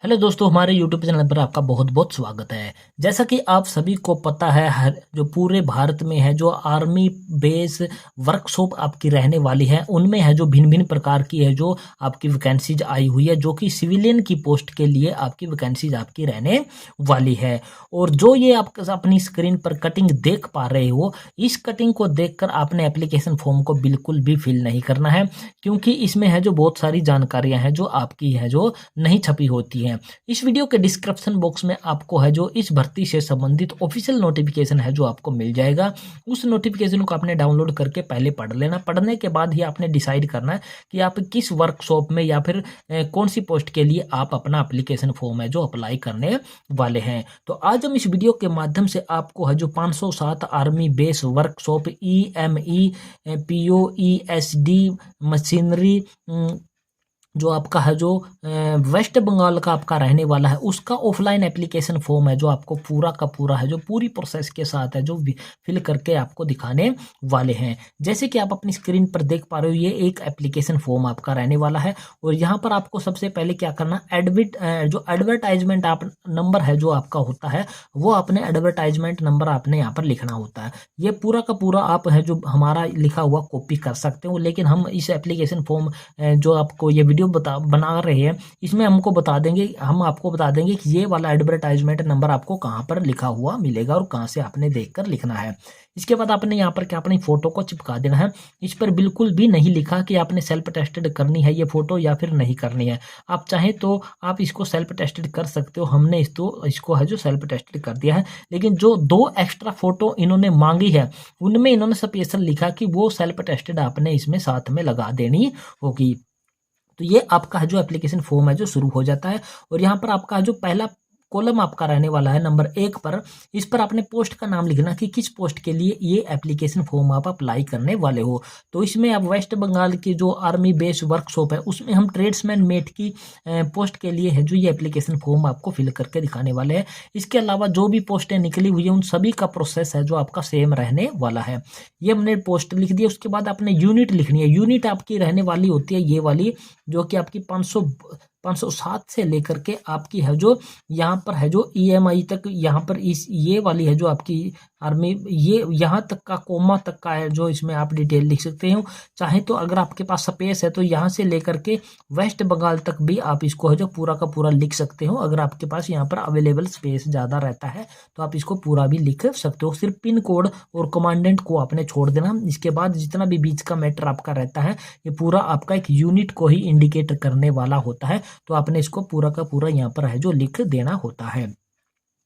Hello दोस्तों, हमारे YouTube channel पर आपका बहुत बहुत स्वागत है। जैसा कि आप सभी को पता है, हर जो पूरे भारत में है जो आर्मी बेस वर्कशॉप आपकी रहने वाली है, उनमें है जो भिन्न भिन्न प्रकार की है जो आपकी वैकेंसीज आई हुई है, जो कि सिविलियन की पोस्ट के लिए आपकी वैकेंसीज आपकी रहने वाली है। और जो ये आप अपनी स्क्रीन पर कटिंग देख पा रहे हो, इस कटिंग को देखकर आपने एप्लीकेशन फॉर्म को बिल्कुल भी फिल नहीं करना है, क्योंकि इसमें है जो बहुत सारी जानकारियां हैं जो आपकी है जो नहीं छपी होती हैं। इस वीडियो के डिस्क्रिप्शन बॉक्स में आपको है जो इस भर्ती से संबंधित ऑफिशियल नोटिफिकेशन है जो आपको मिल जाएगा। उस नोटिफिकेशन को आपने डाउनलोड करके पहले पढ़ लेना। पढ़ने के बाद ही आपने डिसाइड करना है कि आप किस वर्कशॉप में या फिर कौन सी पोस्ट के लिए आप अपना एप्लीकेशन फॉर्म है जो अप्लाई करने वाले हैं। तो आज हम इस वीडियो के माध्यम से आपको है जो 507 army base workshop EME POESD machinery जो आपका है जो वेस्ट बंगाल का आपका रहने वाला है, उसका ऑफलाइन एप्लीकेशन फॉर्म है जो आपको पूरा का पूरा है जो पूरी प्रोसेस के साथ है जो फिल करके आपको दिखाने वाले हैं। जैसे कि आप अपनी स्क्रीन पर देख पा रहे हो, ये एक एप्लीकेशन फॉर्म आपका रहने वाला है। और यहाँ पर आपको सबसे पहले क्या करना, जो एडवर्टाइजमेंट आप नंबर है जो आपका होता है, वो आपने एडवर्टाइजमेंट नंबर आपने यहाँ पर लिखना होता है। ये पूरा का पूरा आप है जो हमारा लिखा हुआ कॉपी कर सकते हो, लेकिन हम इस एप्लीकेशन फॉर्म जो आपको ये वीडियो बना रहे हैं, इसमें हम आपको बता देंगे कि ये वाला एडवर्टाइजमेंट नंबर आपको कहाँ पर लिखा हुआ मिलेगा और कहाँ से आपने देखकर लिखना है। इसके बाद आपने यहाँ पर क्या अपनी फोटो को चिपका देना है। इस पर बिल्कुल भी नहीं लिखा कि आपने सेल्फ टेस्टेड करनी है ये फोटो या फिर नहीं करनी है। आप चाहें तो आप इसको सेल्फ टेस्टेड कर सकते हो। हमने इसको है जो सेल्फ टेस्टेड कर दिया है, लेकिन जो 2 एक्स्ट्रा फोटो इन्होंने मांगी है, उनमें इन्होंने स्पेशल लिखा कि वो सेल्फ टेस्टेड आपने इसमें साथ में लगा देनी होगी। तो ये आपका है जो एप्लीकेशन फॉर्म है जो शुरू हो जाता है। और यहाँ पर आपका जो पहला कॉलम आपका रहने वाला है नंबर 1 पर, इस पर आपने पोस्ट का नाम लिखना कि किस पोस्ट के लिए ये एप्लीकेशन फॉर्म आप अप्लाई करने वाले हो। तो इसमें आप वेस्ट बंगाल की जो आर्मी बेस वर्कशॉप है, उसमें हम ट्रेड्समैन मेट की पोस्ट के लिए है जो ये एप्लीकेशन फॉर्म आपको फिल करके दिखाने वाले हैं। इसके अलावा जो भी पोस्टें निकली हुई है, उन सभी का प्रोसेस है जो आपका सेम रहने वाला है। ये हमने पोस्ट लिख दिया। उसके बाद आपने यूनिट लिखनी है। यूनिट आपकी रहने वाली होती है ये वाली, जो कि आपकी 507 से लेकर के आपकी है जो यहाँ पर है जो EMI तक, यहाँ पर ये वाली है जो आपकी आर्मी, ये यहाँ तक का कोमा तक का है जो इसमें आप डिटेल लिख सकते हो। चाहे तो अगर आपके पास स्पेस है तो यहाँ से लेकर के वेस्ट बंगाल तक भी आप इसको है जो पूरा का पूरा लिख सकते हो। अगर आपके पास यहाँ पर अवेलेबल स्पेस ज़्यादा रहता है तो आप इसको पूरा भी लिख सकते हो। सिर्फ पिन कोड और कमांडेंट को आपने छोड़ देना। इसके बाद जितना भी बीच का मैटर आपका रहता है, ये पूरा आपका एक यूनिट को ही इंडिकेट करने वाला होता है। तो आपने इसको पूरा का पूरा यहाँ पर है जो लिख देना होता है।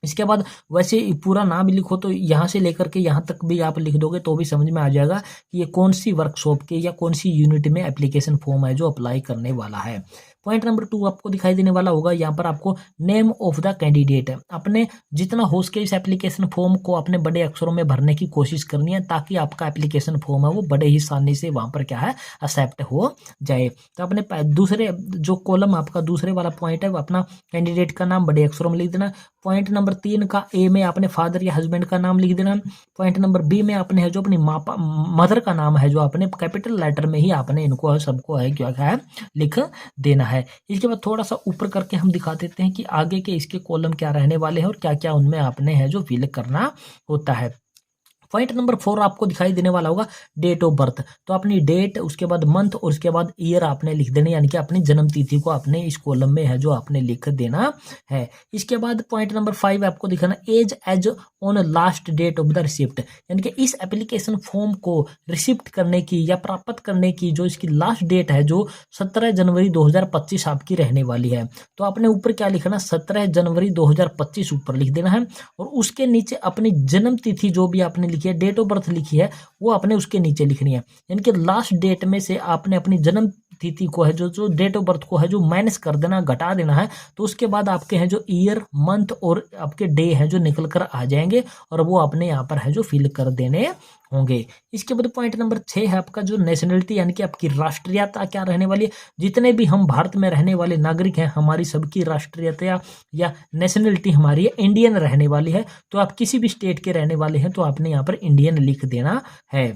इसके बाद वैसे पूरा नाम लिखो तो यहाँ से लेकर के यहाँ तक भी आप लिख दोगे तो भी समझ में आ जाएगा कि ये कौन सी वर्कशॉप के या कौन सी यूनिट में एप्लीकेशन फॉर्म है जो अप्लाई करने वाला है। पॉइंट नंबर 2 आपको दिखाई देने वाला होगा, यहाँ पर आपको नेम ऑफ द कैंडिडेट है। अपने जितना हो सके इस एप्लीकेशन फॉर्म को अपने बड़े अक्षरों में भरने की कोशिश करनी है, ताकि आपका एप्लीकेशन फॉर्म है वो बड़े ही आसानी से वहाँ पर क्या है एक्सेप्ट हो जाए। तो अपने दूसरे जो कॉलम आपका दूसरे वाला पॉइंट है, वो अपना कैंडिडेट का नाम बड़े अक्षरों में लिख देना। पॉइंट नंबर 3 का ए में आपने फादर या हस्बैंड का नाम लिख देना। पॉइंट नंबर बी में आपने है जो अपनी मदर का नाम है जो आपने कैपिटल लेटर में ही आपने इनको सबको है क्या है लिख देना है। इसके बाद थोड़ा सा ऊपर करके हम दिखा देते हैं कि आगे के इसके कॉलम क्या रहने वाले हैं और क्या क्या उनमें आपने है जो फिल करना होता है। पॉइंट नंबर 4 आपको दिखाई देने वाला होगा डेट ऑफ बर्थ। तो अपनी डेट, उसके बाद मंथ और उसके बाद ईयर आपने लिख देनी, यानी कि अपनी जन्म तिथि को आपने इस कॉलम में है जो आपने लिख देना है। इसके बाद पॉइंट नंबर 5 आपको दिखाना as on last date of the receipt, यानी कि इस एप्लीकेशन फॉर्म को रिसिप्ट करने की या प्राप्त करने की जो इसकी लास्ट डेट है जो 17 जनवरी 2025 आपकी रहने वाली है। तो आपने ऊपर क्या लिखना, 17 जनवरी 2025 ऊपर लिख देना है। और उसके नीचे अपनी जन्म तिथि जो भी आपने लिखी है, डेट ऑफ बर्थ लिखी है, वो आपने उसके नीचे लिखनी है। यानी कि लास्ट डेट में से आपने अपनी जन्म तिथि को है जो डेट ऑफ बर्थ को है जो माइनस कर देना, घटा देना है। तो उसके बाद आपके हैं जो ईयर, मंथ और आपके डे है जो निकल कर आ जाएंगे और वो आपने यहाँ पर है जो फिल कर देने होंगे। इसके बाद पॉइंट नंबर 6 है आपका जो नेशनलिटी, यानी कि आपकी राष्ट्रीयता क्या रहने वाली है। जितने भी हम भारत में रहने वाले नागरिक हैं, हमारी सबकी राष्ट्रीयता या नेशनलिटी हमारी इंडियन रहने वाली है। तो आप किसी भी स्टेट के रहने वाले हैं तो आपने यहाँ पर इंडियन लिख देना है।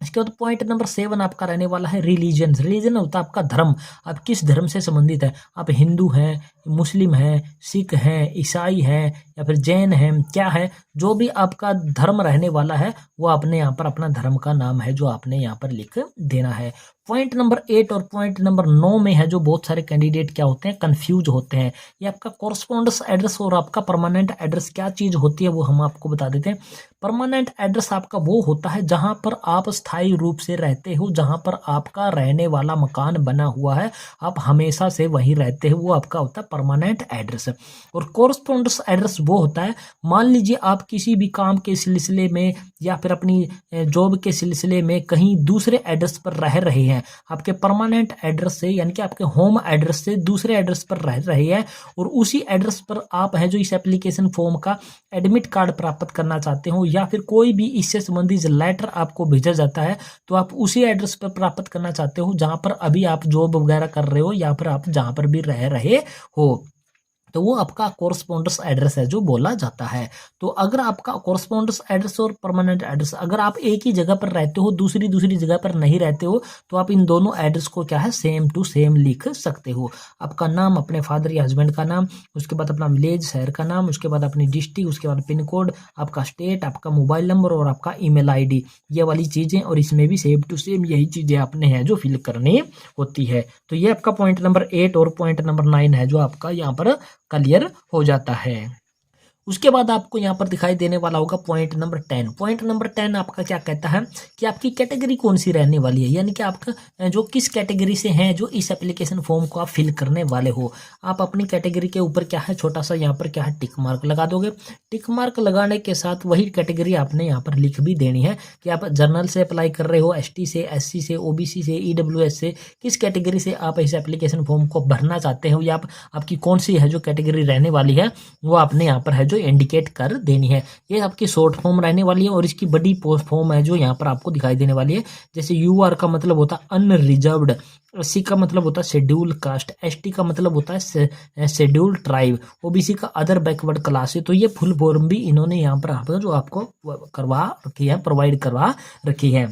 इसके बाद पॉइंट नंबर 7 आपका रहने वाला है रिलीजन। रिलीजन होता है आपका धर्म, आप किस धर्म से संबंधित है, आप हिंदू हैं, मुस्लिम हैं, सिख हैं, ईसाई हैं या फिर जैन हैं, क्या है, जो भी आपका धर्म रहने वाला है वो आपने यहाँ पर अपना धर्म का नाम है जो आपने यहाँ पर लिख देना है। पॉइंट नंबर 8 और पॉइंट नंबर 9 में है जो बहुत सारे कैंडिडेट क्या होते हैं, कंफ्यूज होते हैं। ये आपका कॉरस्पॉन्डेंस एड्रेस और आपका परमानेंट एड्रेस क्या चीज होती है वो हम आपको बता देते हैं। परमानेंट एड्रेस आपका वो होता है जहां पर आप स्थायी रूप से रहते हो, जहां पर आपका रहने वाला मकान बना हुआ है, आप हमेशा से वहीं रहते हो, वो आपका होता है परमानेंट एड्रेस। और कॉरस्पॉन्डेंस एड्रेस वो होता है, मान लीजिए आप किसी भी काम के सिलसिले में या फिर अपनी जॉब के सिलसिले में कहीं दूसरे एड्रेस पर रह रहे हैं, आपके परमानेंट एड्रेस से यानी कि आपके होम एड्रेस से दूसरे एड्रेस पर रह रहे हैं और उसी एड्रेस पर आप है जो इस एप्लीकेशन फॉर्म का एडमिट कार्ड प्राप्त करना चाहते हो या फिर कोई भी इससे संबंधित लेटर आपको भेजा जाता है तो आप उसी एड्रेस पर प्राप्त करना चाहते हो जहां पर अभी आप जॉब वगैरह कर रहे हो या फिर आप जहां पर भी रह रहे हो, तो वो आपका कॉरस्पॉन्डेंस एड्रेस है जो बोला जाता है। तो अगर आपका कॉरस्पॉन्डेंस एड्रेस और परमानेंट एड्रेस, अगर आप एक ही जगह पर रहते हो, दूसरी जगह पर नहीं रहते हो, तो आप इन दोनों एड्रेस को क्या है सेम टू सेम लिख सकते हो। आपका नाम, अपने फादर या हस्बैंड का नाम, उसके बाद अपना विलेज शहर का नाम, उसके बाद अपनी डिस्ट्रिक्ट, उसके बाद पिन कोड, आपका स्टेट, आपका मोबाइल नंबर और आपका ईमेल आईडी, ये वाली चीजें, और इसमें भी सेम टू सेम यही चीजें आपने है जो फिल करनी होती है। तो ये आपका पॉइंट नंबर 8 और पॉइंट नंबर 9 है जो आपका यहाँ पर क्लियर हो जाता है। उसके बाद आपको यहाँ पर दिखाई देने वाला होगा पॉइंट नंबर 10। पॉइंट नंबर 10 आपका क्या कहता है कि आपकी कैटेगरी कौन सी रहने वाली है, यानी कि आपका जो किस कैटेगरी से हैं जो इस एप्लीकेशन फॉर्म को आप फिल करने वाले हो। आप अपनी कैटेगरी के ऊपर क्या है छोटा सा यहाँ पर क्या है टिक मार्क लगा दोगे। टिक मार्क लगाने के साथ वही कैटेगरी आपने यहाँ पर लिख भी देनी है कि आप जर्नल से अप्लाई कर रहे हो, ST से, SC से, OBC से, EWS से, किस कैटेगरी से आप इस एप्लीकेशन फॉर्म को भरना चाहते हो या आपकी कौन सी है जो कैटेगरी रहने वाली है वो आपने यहाँ पर है जो इंडिकेट कर देनी है। ये आपकी शॉर्ट फॉर्म रहने वाली है और इसकी बड़ी पोस्ट फॉर्म है जो यहाँ पर आपको दिखाई देने वाली है। जैसे UR का मतलब होता है अनरिजर्व्ड, SC का मतलब होता है शेड्यूल कास्ट, ST का मतलब होता है शेड्यूल ट्राइब, OBC का अदर बैकवर्ड क्लास है। तो ये फुल फॉर्म भी इन्होंने यहाँ पर जो आपको करवा रखी है, प्रोवाइड करवा रखी है।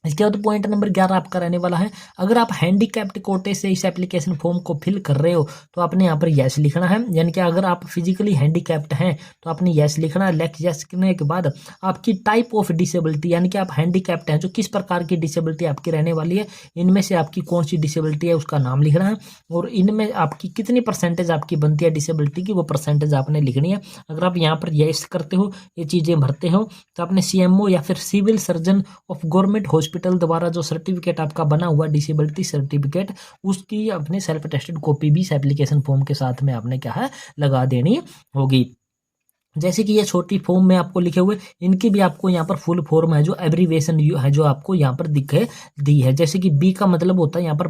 इसके बाद पॉइंट नंबर 11 आपका रहने वाला है, अगर आप हैंडीकैप्ड कोटे से इस एप्लीकेशन फॉर्म को फिल कर रहे हो तो आपने यहाँ पर यस लिखना है, यानी कि अगर आप फिजिकली हैंडीकैप्ड हैं तो आपने यस लिखना है। यस लिखने के बाद आपकी टाइप ऑफ डिसेबिलिटी, यानी कि आप हैंडीकैप्ड हैं जो किस प्रकार की डिसेबिलिटी आपकी रहने वाली है, इनमें से आपकी कौन सी डिसेबिलिटी है उसका नाम लिखना है और इनमें आपकी कितनी परसेंटेज आपकी बनती है डिसेबिलिटी की, वो परसेंटेज आपने लिखनी है। अगर आप यहाँ पर यस करते हो, ये चीज़ें भरते हो, तो आपने CMO या फिर civil surgeon of government hospital द्वारा जो सर्टिफिकेट आपका बना हुआ डिसेबिलिटी सर्टिफिकेट, उसकी अपने सेल्फ टेस्टेड कॉपी भी इस एप्लीकेशन फॉर्म के साथ में आपने क्या है लगा देनी होगी। जैसे कि ये छोटी फॉर्म में आपको लिखे हुए, इनकी भी आपको यहाँ पर फुल फॉर्म है जो एब्रीवेशन है जो आपको यहाँ पर दिखे दी है। जैसे कि B का मतलब होता है यहाँ पर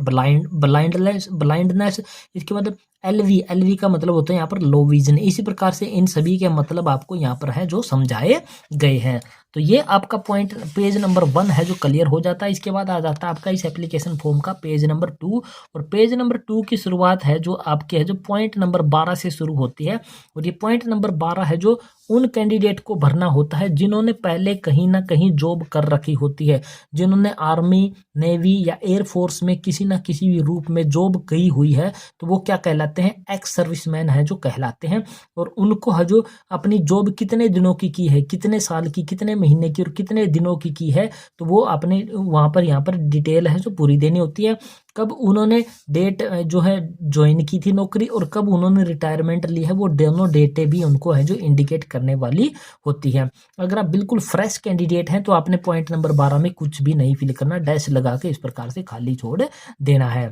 ब्लाइंडनेस, इसके बाद LV का मतलब होता है यहाँ पर लो विजन। इसी प्रकार से इन सभी के मतलब आपको यहाँ पर है जो समझाए गए हैं। तो ये आपका पॉइंट पेज नंबर 1 है जो क्लियर हो जाता है। इसके बाद आ जाता है आपका इस एप्लीकेशन फॉर्म का पेज नंबर 2, और पेज नंबर 2 की शुरुआत है जो आपके है जो पॉइंट नंबर 12 से शुरू होती है। और ये पॉइंट नंबर 12 है जो उन कैंडिडेट को भरना होता है जिन्होंने पहले कहीं ना कहीं जॉब कर रखी होती है, जिन्होंने आर्मी, नेवी या एयरफोर्स में किसी ना किसी भी रूप में जॉब की हुई है, तो वो क्या कहलाते हैं, एक्स सर्विसमैन है जो कहलाते हैं। और उनको है जो अपनी जॉब कितने दिनों की है, कितने साल की, कितने महीने की और कितने दिनों की है, तो वो अपने वहाँ पर यहाँ पर डिटेल है जो पूरी देनी होती है। कब उन्होंने डेट जो है ज्वाइन की थी नौकरी और कब उन्होंने रिटायरमेंट ली है, वो दोनों डेटें भी उनको है जो इंडिकेट करने वाली होती है। अगर आप बिल्कुल फ्रेश कैंडिडेट हैं तो आपने पॉइंट नंबर 12 में कुछ भी नहीं फिल करना, डैश लगा के इस प्रकार से खाली छोड़ देना है।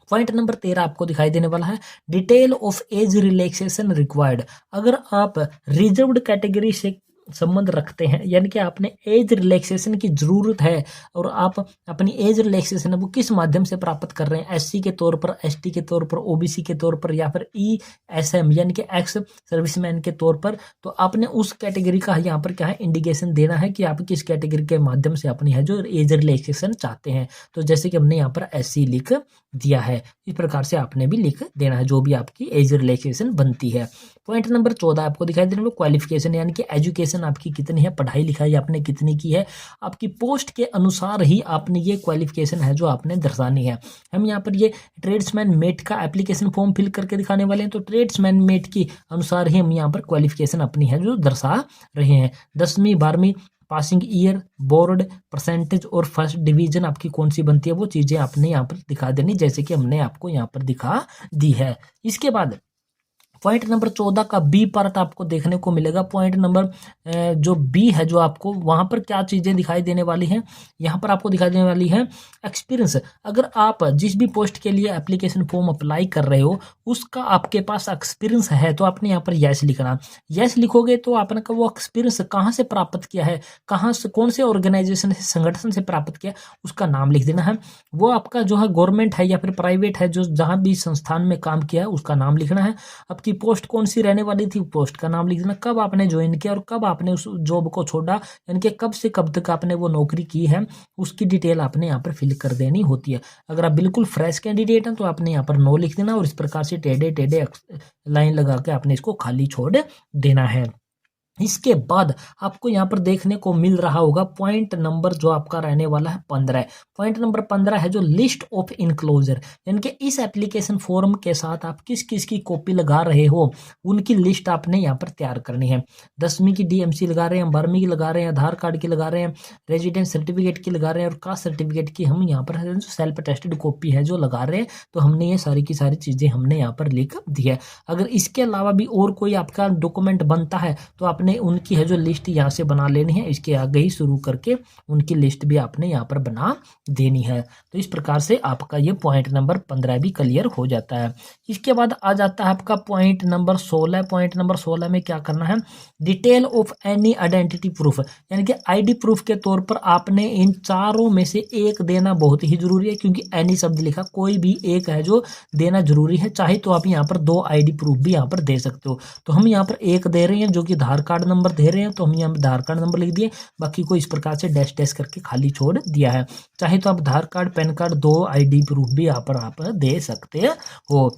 पॉइंट नंबर 13 आपको दिखाई देने वाला है, detail of age relaxation required. अगर आप रिजर्व्ड कैटेगरी से संबंध रखते हैं, यानी कि आपने एज रिलैक्सेशन की जरूरत है और आप अपनी एज रिलैक्सेशन वो किस माध्यम से प्राप्त कर रहे हैं, SC के तौर पर, ST के तौर पर, OBC के तौर पर या फिर ESM यानी कि एक्स सर्विसमैन के तौर पर, तो आपने उस कैटेगरी का यहाँ पर क्या है इंडिकेशन देना है कि आप किस कैटेगरी के माध्यम से अपनी है जो एज रिलैक्सेशन चाहते हैं। तो जैसे कि हमने यहाँ पर SC लिख दिया है, इस प्रकार से आपने भी लिख देना है जो भी आपकी एज रिलैक्सेशन बनती है। पॉइंट नंबर 14 आपको दिखाई देने वाला क्वालिफिकेशन, यानी कि एजुकेशन एजुकेशन आपकी कितनी है, पढ़ाई लिखाई आपने कितनी की है, आपकी पोस्ट के अनुसार ही आपने ये क्वालिफिकेशन है जो आपने दर्शानी है। हम यहाँ पर ये ट्रेड्समैन मेट का एप्लीकेशन फॉर्म फिल करके दिखाने वाले हैं, तो ट्रेड्समैन मेट के अनुसार ही हम यहाँ पर क्वालिफिकेशन अपनी है जो दर्शा रहे हैं। 10वीं 12वीं पासिंग ईयर, बोर्ड, परसेंटेज और फर्स्ट डिवीजन आपकी कौन सी बनती है वो चीज़ें आपने यहाँ पर दिखा देनी, जैसे कि हमने आपको यहाँ पर दिखा दी है। इसके बाद पॉइंट नंबर 14 का बी पार्ट आपको देखने को मिलेगा। पॉइंट नंबर जो बी है जो आपको वहाँ पर क्या चीज़ें दिखाई देने वाली हैं, यहाँ पर आपको दिखाई देने वाली है एक्सपीरियंस। अगर आप जिस भी पोस्ट के लिए एप्लीकेशन फॉर्म अप्लाई कर रहे हो उसका आपके पास एक्सपीरियंस है तो आपने यहाँ पर यस लिखना। यस लिखोगे तो आपने का वो एक्सपीरियंस कहाँ से प्राप्त किया है, कहाँ से, कौन से ऑर्गेनाइजेशन से, संगठन से प्राप्त किया, उसका नाम लिख देना है। वो आपका जो है गवर्नमेंट है या फिर प्राइवेट है, जो जहाँ भी संस्थान में काम किया है उसका नाम लिखना है। आपकी पोस्ट कौन सी रहने वाली थी, पोस्ट का नाम लिख देना, कब आपने ज्वाइन किया और कब आपने उस जॉब को छोड़ा, यानी कि कब से कब तक आपने वो नौकरी की है, उसकी डिटेल आपने यहाँ पर फिल कर देनी होती है। अगर आप बिल्कुल फ्रेश कैंडिडेट हैं तो आपने यहाँ पर नो लिख देना और इस प्रकार से टेढ़े टेढ़े लाइन लगा के आपने इसको खाली छोड़ देना है। इसके बाद आपको यहाँ पर देखने को मिल रहा होगा पॉइंट नंबर जो आपका रहने वाला है 15। पॉइंट नंबर 15 है जो लिस्ट ऑफ इनक्लोजर, यानी कि इस एप्लीकेशन फॉर्म के साथ आप किस किस की कॉपी लगा रहे हो उनकी लिस्ट आपने यहाँ पर तैयार करनी है। 10वीं की डीएमसी लगा रहे हैं, 12वीं की लगा रहे हैं, आधार कार्ड की लगा रहे हैं, रेजिडेंस सर्टिफिकेट की लगा रहे हैं और कास्ट सर्टिफिकेट की हम यहाँ पर सेल्फ अटेस्टेड कॉपी है जो लगा रहे हैं। तो हमने ये सारी की सारी चीज़ें हमने यहाँ पर लिख दी है। अगर इसके अलावा भी और कोई आपका डॉक्यूमेंट बनता है तो आपने उनकी है जो लिस्ट यहाँ से बना लेनी है, इसके आगे ही शुरू करके उनकी लिस्ट भी आपने यहाँ पर बना देनी है। तो इस प्रकार से आपका ये पॉइंट नंबर 15 भी क्लियर हो जाता है। इसके बाद आ जाता है आपका पॉइंट नंबर 16। पॉइंट नंबर 16 में क्या करना है, detail of any identity proof, यानी कि आईडी प्रूफ के तौर पर आपने इन चारों में से एक देना बहुत ही जरूरी है, क्योंकि एनी शब्द लिखा, कोई भी एक है जो देना जरूरी है। चाहे तो आप यहाँ पर 2 आईडी प्रूफ भी यहाँ पर दे सकते हो। तो हम यहाँ पर एक दे रहे हैं जो कि आधार कार्ड नंबर दे रहे हैं, तो हम यहाँ पर आधार कार्ड नंबर लिख दिए, बाकी को इस प्रकार से डैश डैश करके खाली छोड़ दिया है। चाहे तो आप Aadhaar card, PAN card, 2 ID proof भी यहाँ पर आप दे सकते हो।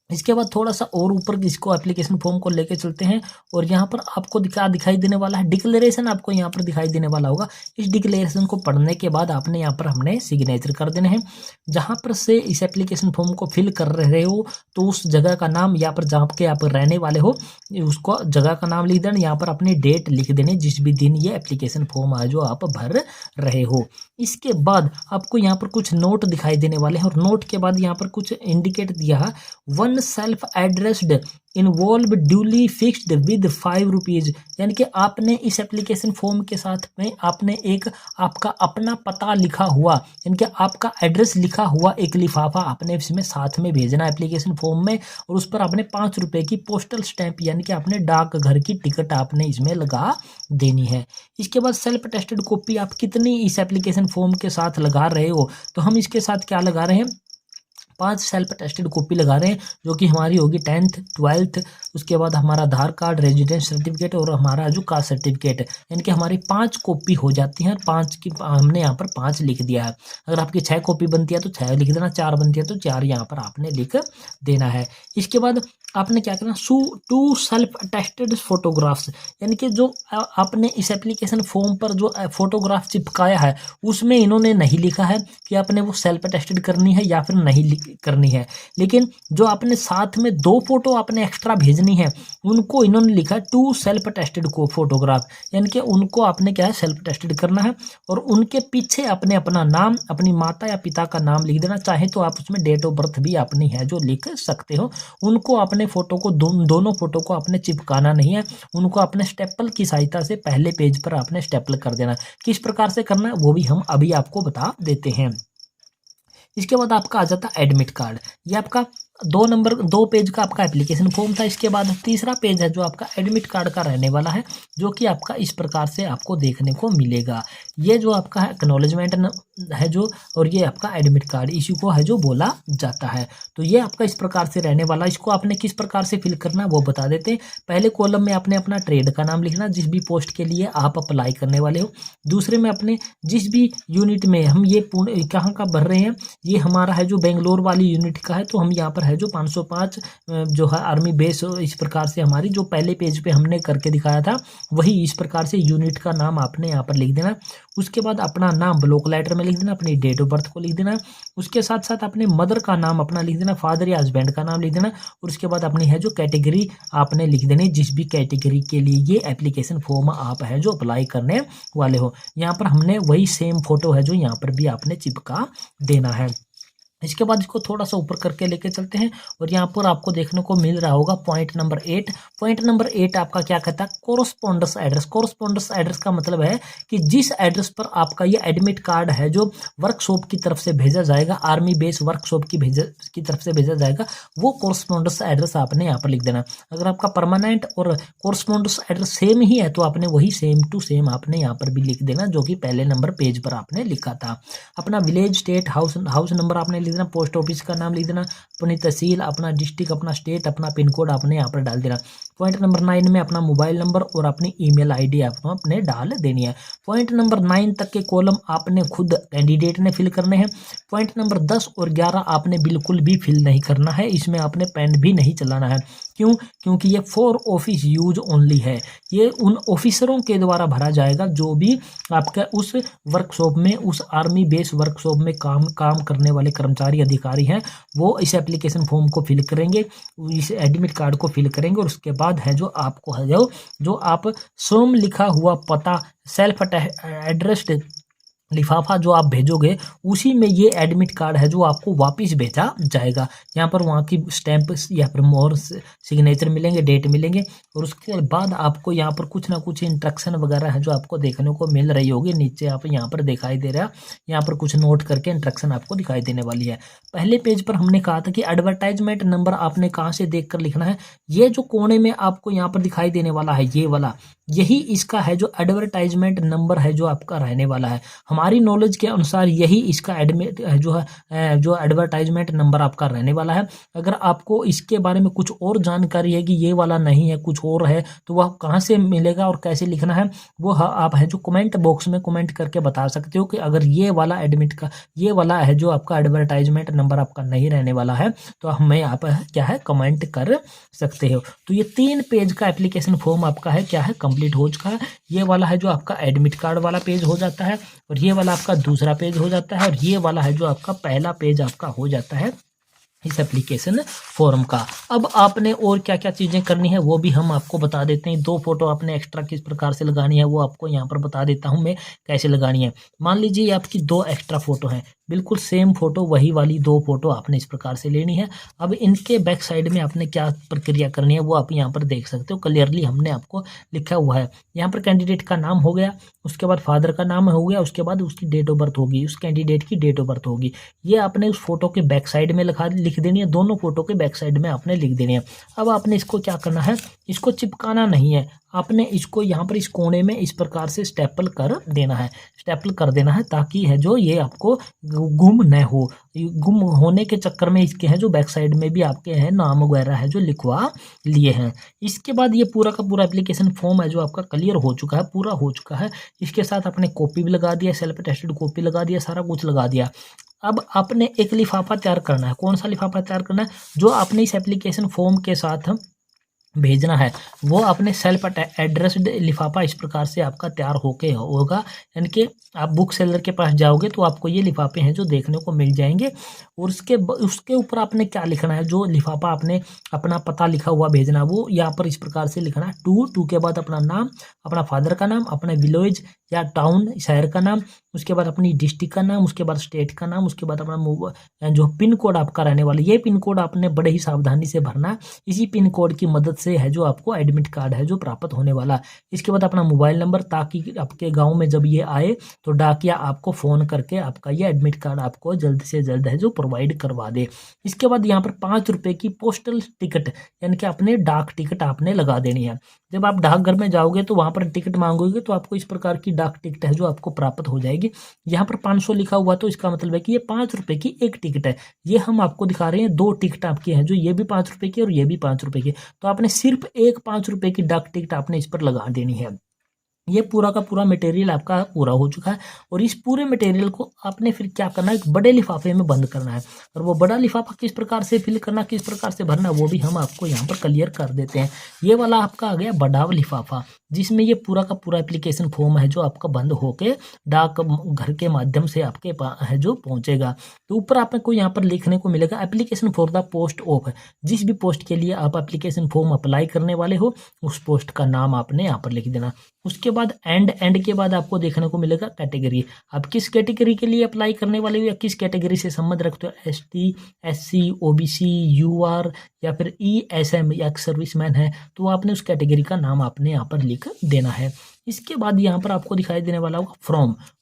इसके बाद थोड़ा सा और ऊपर इसको एप्लीकेशन फॉर्म को लेके चलते हैं और यहाँ पर आपको दिखाई देने वाला है डिक्लेरेशन, आपको यहाँ पर दिखाई देने वाला होगा। इस डिक्लेरेशन को पढ़ने के बाद आपने यहाँ पर हमने सिग्नेचर कर देने हैं। जहाँ पर से इस एप्लीकेशन फॉर्म को फिल कर रहे हो तो उस जगह का नाम, यहाँ पर जहाँ के आप रहने वाले हो उसको जगह का नाम लिख देना, यहाँ पर अपनी डेट लिख देनी जिस भी दिन ये एप्लीकेशन फॉर्म है जो आप भर रहे हो। इसके बाद आपको यहाँ पर कुछ नोट दिखाई देने वाले हैं और नोट के बाद यहाँ पर कुछ इंडिकेट दिया है, one self addressed involve duly fixed with 5 rupees, यानी कि आपने इस एप्लीकेशन फॉर्म के साथ में आपने एक आपका अपना पता लिखा हुआ, यानी कि आपका एड्रेस लिखा हुआ एक लिफाफा आपने इसमें साथ में भेजना एप्लीकेशन फॉर्म में, और उस पर आपने 5 रुपए की पोस्टल स्टैंप यानी कि आपने डाक घर की टिकट आपने इसमें लगा देनी है। इसके बाद सेल्फ अटेस्टेड कॉपी आप कितनी इस एप्लीकेशन फॉर्म के साथ लगा रहे हो, तो हम इसके साथ क्या लगा रहे हैं, 5 सेल्फ अटेस्टेड कॉपी लगा रहे हैं, जो कि हमारी होगी 10th 12th, उसके बाद हमारा आधार कार्ड, रेजिडेंस सर्टिफिकेट और हमारा जो कास्ट सर्टिफिकेट, यानी कि हमारी 5 कॉपी हो जाती हैं। 5 की हमने यहाँ पर 5 लिख दिया है। अगर आपकी 6 कॉपी बनती है तो 6 लिख देना, 4 बनती है तो 4 यहाँ पर आपने लिख देना है। इसके बाद आपने क्या करना, 2 सेल्फ अटेस्टेड फोटोग्राफ्स, यानी कि जो आपने इस एप्लीकेशन फॉर्म पर जो फोटोग्राफ चिपकाया है उसमें इन्होंने नहीं लिखा है कि आपने वो सेल्फ अटेस्टेड करनी है या फिर नहीं करनी है, लेकिन जो आपने साथ में 2 फोटो आपने एक्स्ट्रा भेजनी है उनको इन्होंने लिखा है 2 सेल्फ अटेस्टेड को फोटोग्राफ, यानी कि उनको आपने क्या है सेल्फ अटेस्टेड करना है और उनके पीछे अपने अपना नाम, अपनी माता या पिता का नाम लिख देना। चाहे तो आप उसमें डेट ऑफ बर्थ भी अपनी है जो लिख सकते हो। उनको अपने फोटो को दोनों फोटो को आपने चिपकाना नहीं है, उनको अपने स्टेपल की सहायता से पहले पेज पर आपने स्टेपल कर देना। किस प्रकार से करना है वो भी हम अभी आपको बता देते हैं। इसके बाद आपका आ जाता है एडमिट कार्ड। ये आपका 2 पेज का आपका एप्लीकेशन फॉर्म था। इसके बाद तीसरा पेज है जो आपका एडमिट कार्ड का रहने वाला है, जो कि आपका इस प्रकार से आपको देखने को मिलेगा। ये जो आपका है एक्नॉलेजमेंट है जो, और ये आपका एडमिट कार्ड इसी को है जो बोला जाता है। तो ये आपका इस प्रकार से रहने वाला। इसको आपने किस प्रकार से फिल करना वो बता देते हैं। पहले कॉलम में आपने अपना ट्रेड का नाम लिखना, जिस भी पोस्ट के लिए आप अप्लाई करने वाले हो। दूसरे में अपने जिस भी यूनिट में हम ये कहाँ का भर रहे हैं, ये हमारा है जो बेंगलोर वाली यूनिट का है, तो हम यहाँ पर है है जो 505 जो है आर्मी बेस, इस प्रकार से हमारी जो पहले पेज पे हमने करके दिखाया था वही इस प्रकार से यूनिट का नाम आपने यहाँ पर लिख देना। उसके बाद अपना नाम ब्लॉक लेटर में लिख देना, अपनी डेट ऑफ बर्थ को लिख देना, उसके साथ साथ अपने मदर का नाम अपना लिख देना, फादर या हस्बैंड का नाम लिख देना, और उसके बाद अपनी है जो कैटेगरी आपने लिख देनी, जिस भी कैटेगरी के लिए ये एप्लीकेशन फॉर्म आप है जो अप्लाई करने वाले हो। यहाँ पर हमने वही सेम फोटो है जो यहाँ पर भी आपने चिपका देना है। इसके बाद इसको थोड़ा सा ऊपर करके लेके चलते हैं और यहाँ पर आपको देखने को मिल रहा होगा पॉइंट नंबर 8। पॉइंट नंबर 8 आपका क्या कहता है, कोरस्पोंडेंस एड्रेस। कोरस्पोंडेंस एड्रेस का मतलब है कि जिस एड्रेस पर आपका ये एडमिट कार्ड है जो वर्कशॉप की तरफ से भेजा जाएगा, आर्मी बेस वर्कशॉप की तरफ से भेजा जाएगा, वो कोरस्पोंडेंस एड्रेस आपने यहाँ पर लिख देना। अगर आपका परमानेंट और कोरस्पोंडेंस एड्रेस सेम ही है तो आपने वही सेम टू सेम आपने यहाँ पर भी लिख देना जो कि पहले नंबर पेज पर आपने लिखा था। अपना विलेज, स्टेट, हाउस नंबर आपने लिख देना, पोस्ट ऑफिस का नाम लिख देना, अपनी तहसील, अपना डिस्ट्रिक्ट, अपना स्टेट, अपना पिन कोड आपने यहाँ पर डाल देना। पॉइंट नंबर 9 में अपना मोबाइल नंबर और अपनी ईमेल आईडी आपको अपने डाल देनी है। पॉइंट नंबर 9 तक के कॉलम आपने खुद कैंडिडेट ने फिल करने हैं। पॉइंट नंबर 10 और 11 आपने बिल्कुल भी फिल नहीं करना है, इसमें आपने पेन भी नहीं चलाना है। क्यों? क्योंकि ये फॉर ऑफिस यूज ओनली है, ये उन ऑफिसरों के द्वारा भरा जाएगा जो भी आपका उस वर्कशॉप में, उस आर्मी बेस वर्कशॉप में काम करने वाले कर्मचारी अधिकारी हैं, वो इस एप्लीकेशन फॉर्म को फिल करेंगे, इस एडमिट कार्ड को फिल करेंगे और उसके बाद है जो आपको है जो आप स्वयं लिखा हुआ पता, सेल्फ एड्रेस्ड लिफाफा जो आप भेजोगे उसी में ये एडमिट कार्ड है जो आपको वापस भेजा जाएगा। यहाँ पर वहाँ की स्टैंप या फिर मोहर, सिग्नेचर मिलेंगे, डेट मिलेंगे, और उसके बाद आपको यहाँ पर कुछ ना कुछ इंस्ट्रक्शन वगैरह है जो आपको देखने को मिल रही होगी। नीचे आप यहाँ पर दिखाई दे रहा है, यहाँ पर कुछ नोट करके इंस्ट्रक्शन आपको दिखाई देने वाली है। पहले पेज पर हमने कहा था कि एडवर्टाइजमेंट नंबर आपने कहाँ से देख कर लिखना है। ये जो कोने में आपको यहाँ पर दिखाई देने वाला है ये वाला, यही इसका है जो एडवर्टाइजमेंट नंबर है जो आपका रहने वाला है। हमारी नॉलेज के अनुसार यही इसका एडमिट जो एडवर्टाइजमेंट नंबर आपका रहने वाला है। अगर आपको इसके बारे में कुछ और जानकारी है कि ये वाला नहीं है कुछ और है तो वह कहाँ से मिलेगा और कैसे लिखना है वो आप है जो कमेंट बॉक्स में कमेंट करके बता सकते हो कि अगर ये वाला ये वाला है जो आपका एडवर्टाइजमेंट नंबर आपका नहीं रहने वाला है तो हमें आप क्या है कमेंट कर सकते हो। तो ये 3 पेज का एप्लीकेशन फॉर्म आपका है क्या है कंप्लीट हो चुका है। ये वाला है जो आपका एडमिट कार्ड वाला पेज हो जाता है और ये वाला आपका दूसरा पेज हो जाता है और ये वाला है जो आपका पहला पेज आपका हो जाता है इस एप्लीकेशन फॉर्म का। अब आपने और क्या क्या चीज़ें करनी है वो भी हम आपको बता देते हैं। 2 फोटो आपने एक्स्ट्रा किस प्रकार से लगानी है वो आपको यहाँ पर बता देता हूँ मैं कैसे लगानी है। मान लीजिए आपकी 2 एक्स्ट्रा फोटो हैं, बिल्कुल सेम फोटो वही वाली 2 फोटो आपने इस प्रकार से लेनी है। अब इनके बैक साइड में आपने क्या प्रक्रिया करनी है वो आप यहाँ पर देख सकते हो, क्लियरली हमने आपको लिखा हुआ है। यहाँ पर कैंडिडेट का नाम हो गया, उसके बाद फादर का नाम हो गया, उसके बाद उसकी डेट ऑफ बर्थ होगी, उस कैंडिडेट की डेट ऑफ बर्थ होगी। ये आपने उस फोटो के बैक साइड में लिख देनी है, दोनों फोटो के बैक साइड में आपने लिख देनी है। अब आपने इसको क्या करना है, इसको चिपकाना नहीं है, आपने इसको यहाँ पर इस कोने में इस प्रकार से स्टेपल कर देना है ताकि है जो ये आपको गुम न हो। गुम होने के चक्कर में इसके हैं जो बैक साइड में भी आपके हैं नाम वगैरह है जो लिखवा लिए हैं। इसके बाद ये पूरा का पूरा एप्लीकेशन फॉर्म है जो आपका क्लियर हो चुका है, पूरा हो चुका है। इसके साथ आपने कॉपी भी लगा दिया, सेल्फ अटेस्टेड कॉपी लगा दिया, सारा कुछ लगा दिया। अब आपने एक लिफाफा तैयार करना है। कौन सा लिफाफा तैयार करना है? जो आपने इस एप्लीकेशन फॉर्म के साथ भेजना है वो अपने सेल्फ एड्रेस्ड लिफाफा इस प्रकार से आपका तैयार होके होगा। यानी कि आप बुक सेलर के पास जाओगे तो आपको ये लिफाफे हैं जो देखने को मिल जाएंगे और उसके ऊपर आपने क्या लिखना है, जो लिफाफा आपने अपना पता लिखा हुआ भेजना वो यहाँ पर इस प्रकार से लिखना है। टू के बाद अपना नाम, अपना फादर का नाम, अपना विलेज या टाउन शहर का नाम, उसके बाद अपनी डिस्ट्रिक्ट का नाम, उसके बाद स्टेट का नाम, उसके बाद अपना जो पिन कोड आपका रहने वाला, ये पिन कोड आपने बड़े ही सावधानी से भरना है। इसी पिन कोड की मदद से है जो आपको एडमिट कार्ड है जो प्राप्त होने वाला। इसके बाद अपना मोबाइल नंबर, ताकि आपके गांव में जब ये आए तो डाकिया आपको फ़ोन करके आपका ये एडमिट कार्ड आपको जल्द से जल्द है जो प्रोवाइड करवा दे। इसके बाद यहाँ पर 5 रुपये की पोस्टल टिकट यानी कि अपने डाक टिकट आपने लगा देनी है। जब आप डाकघर में जाओगे तो वहाँ पर टिकट मांगोगे तो आपको इस प्रकार की डाक टिकट है जो आपको प्राप्त हो जाएगी। यहाँ पर 500 लिखा हुआ तो इसका मतलब है कि ये 5 रुपये की एक टिकट है। ये हम आपको दिखा रहे हैं 2 टिकट आपकी हैं जो ये भी 5 रुपये की और ये भी 5 रुपये की। तो आपने सिर्फ एक 5 रुपये की डाक टिकट आपने इस पर लगा देनी है। ये पूरा का पूरा मटेरियल आपका पूरा हो चुका है और इस पूरे मटेरियल को आपने फिर क्या करना है, एक बड़े लिफाफे में बंद करना है। और वो बड़ा लिफाफा किस प्रकार से फिल करना, किस प्रकार से भरना, वो भी हम आपको यहाँ पर क्लियर कर देते हैं। ये वाला आपका आ गया बड़ा लिफाफा, जिसमें ये पूरा का पूरा एप्लीकेशन फॉर्म है जो आपका बंद होके डाक घर के माध्यम से आपके पास है जो पहुंचेगा। तो ऊपर आपको यहाँ पर लिखने को मिलेगा application for the post of. जिस भी पोस्ट के लिए आप एप्लीकेशन फॉर्म अप्लाई करने वाले हो उस पोस्ट का नाम आपने यहाँ पर लिख देना। उसके बाद एंड के बाद आपको देखने को मिलेगा कैटेगरी। आप किस कैटेगरी के लिए अप्लाई करने वाले हो या किस कैटेगरी से संबंध रखते हो, एसटी, एससी, ओबीसी, यूआर या फिर ईएसएम या सर्विसमैन है, तो आपने उस कैटेगरी का नाम आपने यहाँ पर लिख देना है। इसके बाद यहाँ पर आपको दिखाई देने वाला होगा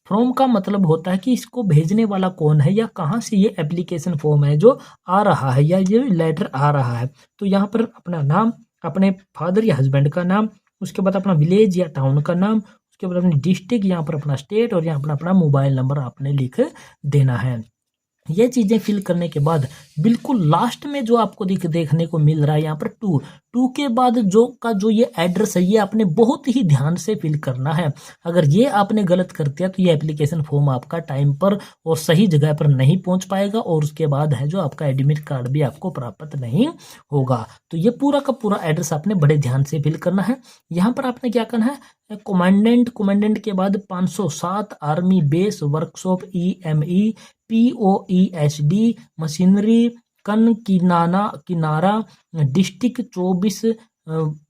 फ्रॉम का मतलब होता है कि इसको भेजने वाला कौन है या कहाँ से ये एप्लीकेशन फॉर्म है जो आ रहा है या ये लेटर आ रहा है। तो यहाँ पर अपना नाम, अपने फादर या हस्बैंड का नाम, उसके बाद अपना विलेज या टाउन का नाम, उसके बाद अपनी डिस्ट्रिक्ट, यहाँ पर अपना स्टेट और यहाँ पर अपना मोबाइल नंबर आपने लिख देना है। ये चीज़ें फिल करने के बाद बिल्कुल लास्ट में जो आपको देखने को मिल रहा है यहाँ पर टू के बाद जो ये एड्रेस है ये आपने बहुत ही ध्यान से फिल करना है। अगर ये आपने गलत कर दिया तो ये एप्लीकेशन फॉर्म आपका टाइम पर और सही जगह पर नहीं पहुंच पाएगा और उसके बाद है जो आपका एडमिट कार्ड भी आपको प्राप्त नहीं होगा। तो ये पूरा का पूरा एड्रेस आपने बड़े ध्यान से फिल करना है। यहाँ पर आपने क्या करना है, कमांडेंट के बाद 507 army base workshop EME POESD machinery किनारा district 24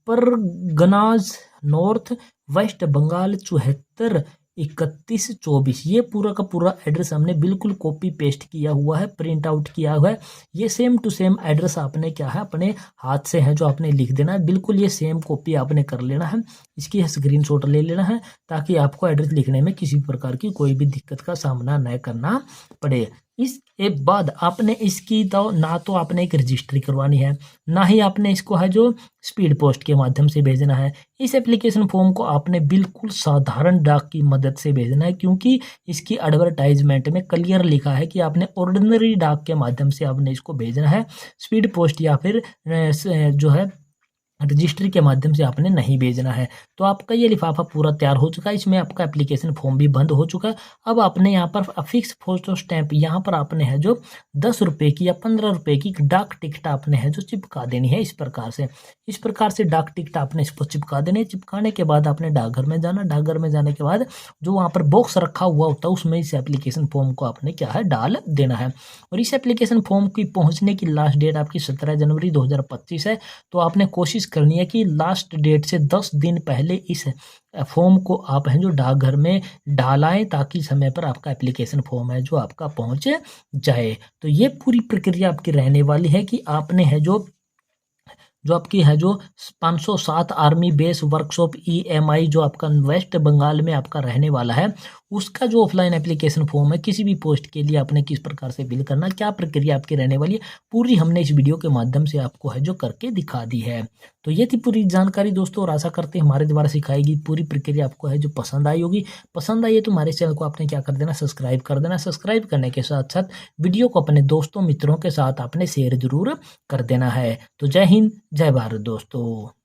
Parganas north west Bengal 74 31 24। ये पूरा का पूरा एड्रेस हमने बिल्कुल कॉपी पेस्ट किया हुआ है, प्रिंट आउट किया हुआ है। ये सेम टू सेम एड्रेस आपने क्या है अपने हाथ से है जो आपने लिख देना है। बिल्कुल ये सेम कॉपी आपने कर लेना है, इसकी स्क्रीनशॉट ले लेना है ताकि आपको एड्रेस लिखने में किसी प्रकार की कोई भी दिक्कत का सामना न करना पड़े। इसके बाद आपने इसकी तो ना तो आपने एक रजिस्ट्री करवानी है, ना ही आपने इसको है जो स्पीड पोस्ट के माध्यम से भेजना है। इस एप्लीकेशन फॉर्म को आपने बिल्कुल साधारण डाक की मदद से भेजना है, क्योंकि इसकी एडवर्टाइजमेंट में क्लियर लिखा है कि आपने ऑर्डिनरी डाक के माध्यम से आपने इसको भेजना है, स्पीड पोस्ट या फिर जो है रजिस्ट्री के माध्यम से आपने नहीं भेजना है। तो आपका ये लिफाफा पूरा तैयार हो चुका है, इसमें आपका एप्लीकेशन फॉर्म भी बंद हो चुका है। अब आपने यहाँ पर अफिक्स फोटो स्टैंप यहाँ पर आपने है जो 10 रुपये की या 15 रुपये की डाक टिकट आपने है जो चिपका देनी है। इस प्रकार से डाक टिकट आपने इसको चिपका देनी है। चिपकाने के बाद आपने डाकघर में जाना, डाकघर में जाने के बाद जो वहाँ पर बॉक्स रखा हुआ होता है उसमें इस एप्लीकेशन फॉर्म को आपने क्या है डाल देना है। और इस एप्लीकेशन फॉर्म की पहुँचने की लास्ट डेट आपकी 17 जनवरी 2025 है। तो आपने कोशिश करनी है कि लास्ट डेट से 10 दिन पहले इस फॉर्म को आप हैं जो डाकघर में डालाएं, ताकि समय पर आपका एप्लीकेशन फॉर्म है जो आपका पहुंच जाए। तो ये पूरी प्रक्रिया आपकी रहने वाली है कि आपने है जो आपकी है जो 507 आर्मी बेस वर्कशॉप EMI जो आपका वेस्ट बंगाल में आपका रहने वाला है, उसका जो ऑफलाइन एप्लीकेशन फॉर्म है किसी भी पोस्ट के लिए आपने किस प्रकार से फिल करना, क्या प्रक्रिया आपकी रहने वाली है, पूरी हमने इस वीडियो के माध्यम से आपको है जो करके दिखा दी है। तो ये थी पूरी जानकारी दोस्तों, और आशा करते हैं हमारे द्वारा सिखाई गई पूरी प्रक्रिया आपको है जो पसंद आई होगी। पसंद आई है तो हमारे चैनल को आपने क्या कर देना, सब्सक्राइब कर देना। सब्सक्राइब करने के साथ साथ वीडियो को अपने दोस्तों मित्रों के साथ आपने शेयर जरूर कर देना है। तो जय हिंद, जय भारत दोस्तों।